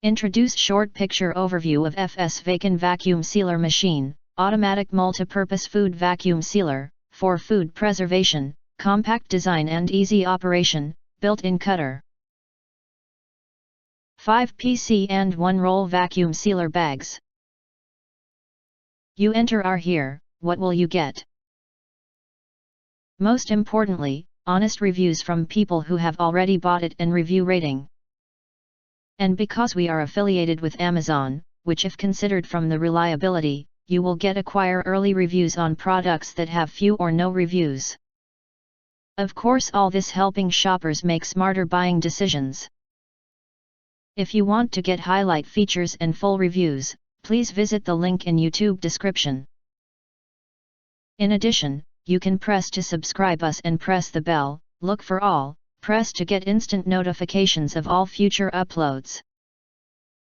Introduce short picture overview of FSVACAN vacuum sealer machine, automatic multipurpose food vacuum sealer, for food preservation, compact design and easy operation, built-in cutter. 5 PC and 1 roll vacuum sealer bags. You enter our here, what will you get? Most importantly, honest reviews from people who have already bought it and review rating. And because we are affiliated with Amazon, which if considered from the reliability, you will get acquire early reviews on products that have few or no reviews. Of course, all this helping shoppers make smarter buying decisions. If you want to get highlight features and full reviews, please visit the link in YouTube description. In addition, you can press to subscribe us and press the bell, look for all, press to get instant notifications of all future uploads.